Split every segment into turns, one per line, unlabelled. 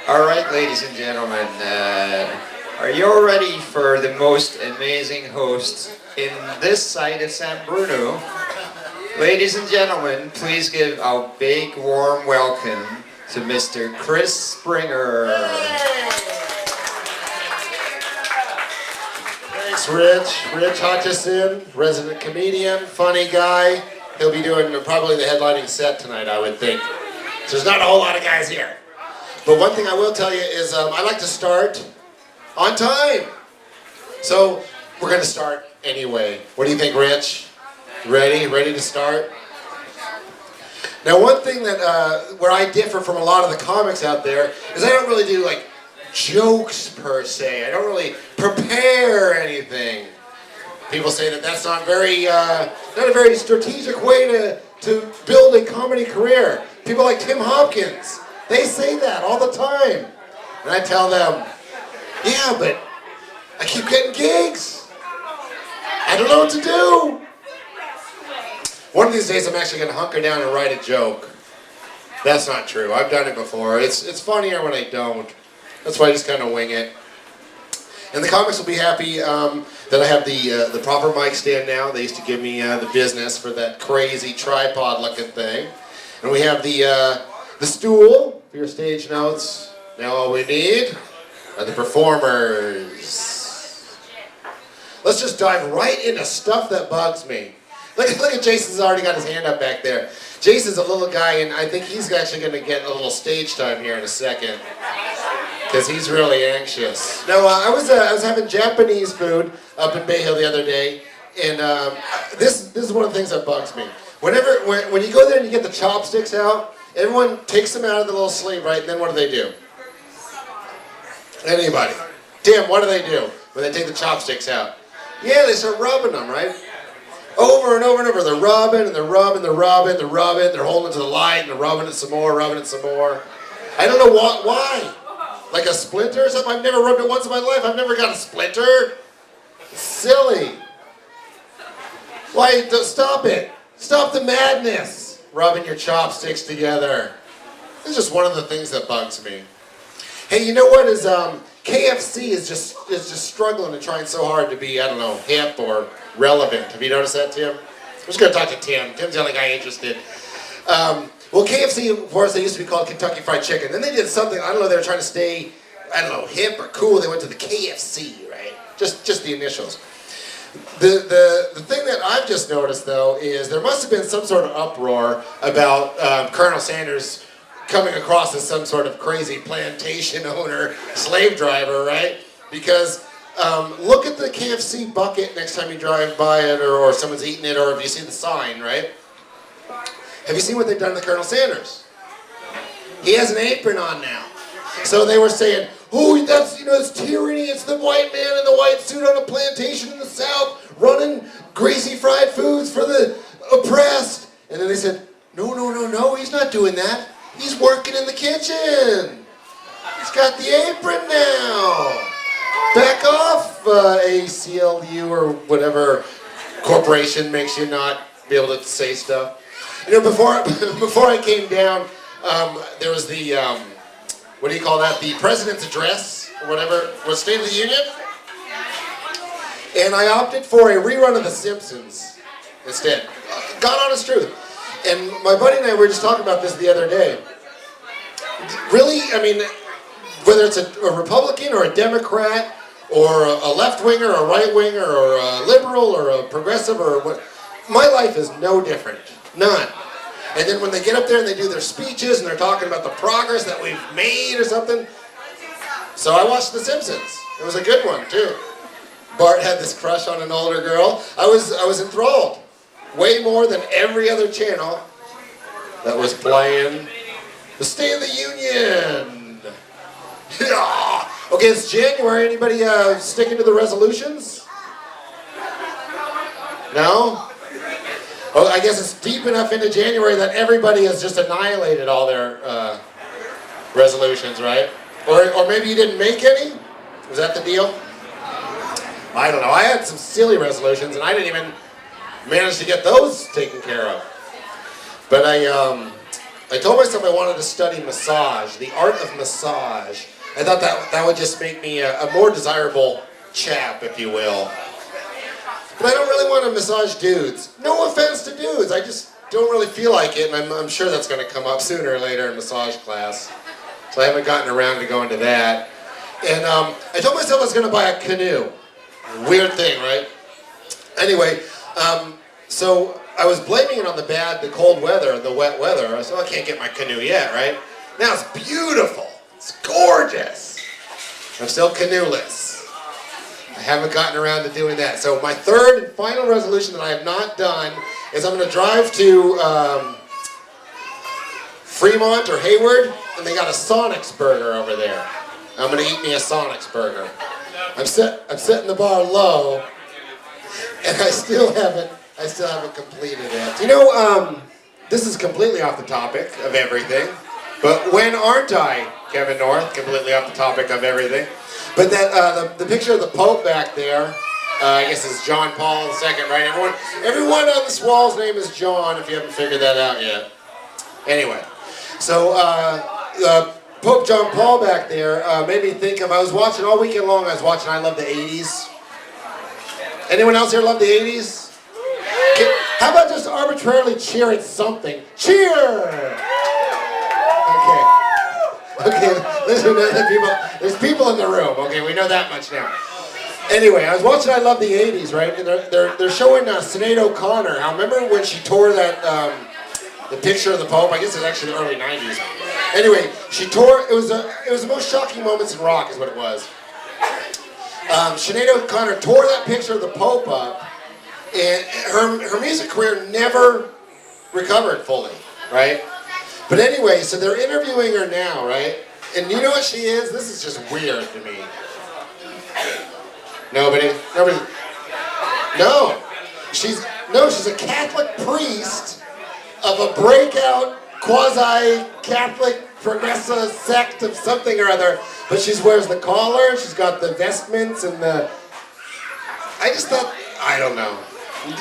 All right, ladies and gentlemen, are you all ready for the most amazing host in this side of San Bruno? Ladies and gentlemen, please give a big warm welcome to Mr. Chris Springer.
Thanks, Rich. Rich Hutchison, resident comedian, funny guy. He'll be doing probably the headlining set tonight, I would think. So there's not a whole lot of guys here. But one thing I will tell you is I like to start on time. So we're going to start anyway. What do you think, Rich? Ready? Ready to start? Now, one thing that where I differ from a lot of the comics out there is I don't really do like jokes per se. I don't really prepare anything. People say that that's not a very strategic way to build a comedy career. People like Tim Hopkins, they say that all the time. And I tell them, yeah, but I keep getting gigs. I don't know what to do. One of these days I'm actually going to hunker down and write a joke. That's not true. I've done it before. It's funnier when I don't. That's why I just kind of wing it. And the comics will be happy that I have the proper mic stand now. They used to give me the business for that crazy tripod-looking thing. And we have the stool for your stage notes. Now all we need are the performers. Let's just dive right into stuff that bugs me. Look at Jason's already got his hand up back there. Jason's a little guy, and I think he's actually going to get a little stage time here in a second. Because he's really anxious. No, I was having Japanese food up in Bay Hill the other day, and this is one of the things that bugs me. When you go there and you get the chopsticks out, everyone takes them out of the little sleeve, right? And then what do? Anybody? Tim, what do when they take the chopsticks out? Yeah, they start rubbing them, right? Over and over and over. They're rubbing and they're rubbing, they're rubbing, they're rubbing, they're holding it to the light and they're rubbing it some more, rubbing it some more. I don't know why. Like a splinter or something? I've never rubbed it once in my life. I've never got a splinter. It's silly. Why? Stop it. Stop the madness. Rubbing your chopsticks together. It's just one of the things that bugs me. Hey, you know what is KFC is just struggling and trying so hard to be, I don't know, hip or relevant. Have you noticed that, Tim? I'm just going to talk to Tim. Tim's the only guy interested. Well, KFC, of course, they used to be called Kentucky Fried Chicken. Then they did something, I don't know, they were trying to stay, I don't know, hip or cool. They went to the KFC, right? Just the initials. The thing that I've just noticed, though, is there must have been some sort of uproar about Colonel Sanders coming across as some sort of crazy plantation owner, slave driver, right? Because look at the KFC bucket next time you drive by it or someone's eating it or if you see the sign, right? Have you seen what they've done to Colonel Sanders? He has an apron on now. So they were saying, oh, it's tyranny. It's the white man in the white suit on a plantation in the South running greasy fried foods for the oppressed. And then they said, no, he's not doing that. He's working in the kitchen. He's got the apron now. Back off, ACLU or whatever corporation makes you not be able to say stuff. You know, before I came down, there was the, what do you call that? The President's Address, or whatever, was State of the Union. And I opted for a rerun of The Simpsons instead. God honest truth. And my buddy and I were just talking about this the other day. Really, I mean, whether it's a Republican or a Democrat or a left-winger or a right-winger or a liberal or a progressive or what, my life is no different. None. And then when they get up there and they do their speeches and they're talking about the progress that we've made or something. So I watched The Simpsons. It was a good one, too. Bart had this crush on an older girl. I was enthralled. Way more than every other channel that was playing the State of the Union. Okay, it's January. Anybody sticking to the resolutions? No? Oh, I guess it's deep enough into January that everybody has just annihilated all their resolutions, right? Or maybe you didn't make any? Was that the deal? I don't know. I had some silly resolutions, and I didn't even manage to get those taken care of. But I told myself I wanted to study massage, the art of massage. I thought that would just make me a more desirable chap, if you will. But I don't really want to massage dudes. No offense to dudes, I just don't really feel like it, and I'm sure that's going to come up sooner or later in massage class. So I haven't gotten around to going to that. And I told myself I was going to buy a canoe. Weird thing, right? Anyway, so I was blaming it on the cold weather, the wet weather. I said, well, I can't get my canoe yet, right? Now it's beautiful. It's gorgeous. I'm still canoeless. I haven't gotten around to doing that. So my third and final resolution that I have not done is I'm going to drive to Fremont or Hayward, and they got a Sonic's burger over there. I'm going to eat me a Sonic's burger. I'm setting the bar low, and I still haven't completed it. You know, this is completely off the topic of everything, but when aren't I, Kevin North, completely off the topic of everything? But that the picture of the Pope back there, I guess is John Paul II, right? Everyone on this wall's name is John, if you haven't figured that out yet. Anyway, so Pope John Paul back there made me think of, I was watching all weekend long, I was watching I Love the 80s. Anyone else here love the 80s? How about just arbitrarily cheering something? Cheer! Okay, there's people in the room. Okay, we know that much now. Anyway, I was watching I Love the 80s, right? And they're showing Sinead O'Connor. Now, remember when she tore that the picture of the Pope? I guess it's actually the early 90s. Anyway, she tore. It was the most shocking moments in rock, is what it was. Sinead O'Connor tore that picture of the Pope up, and her music career never recovered fully, right? But anyway, so they're interviewing her now, right? And you know what she is? This is just weird to me. Nobody? No. She's a Catholic priest of a breakout quasi-Catholic progressive sect of something or other. But she wears the collar, she's got the vestments and the... I just thought, I don't know.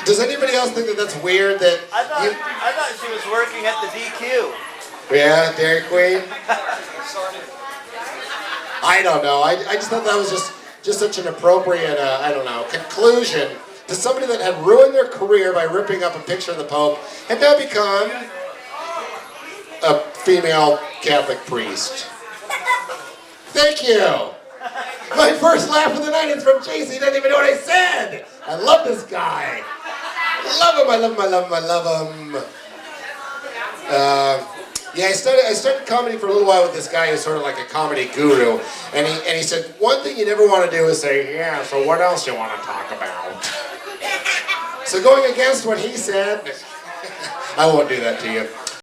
Does anybody else think that that's weird? That
I thought she was working at the DQ.
Yeah, Dairy Queen. I don't know. I just thought that was just such an appropriate, conclusion to somebody that had ruined their career by ripping up a picture of the Pope and now become a female Catholic priest. Thank you. My first laugh of the night is from Chase. He doesn't even know what I said. I love this guy. I love him. Yeah, I started comedy for a little while with this guy who's sort of like a comedy guru, and he said, one thing you never want to do is say, yeah, so what else do you want to talk about? So going against what he said, I won't do that to you.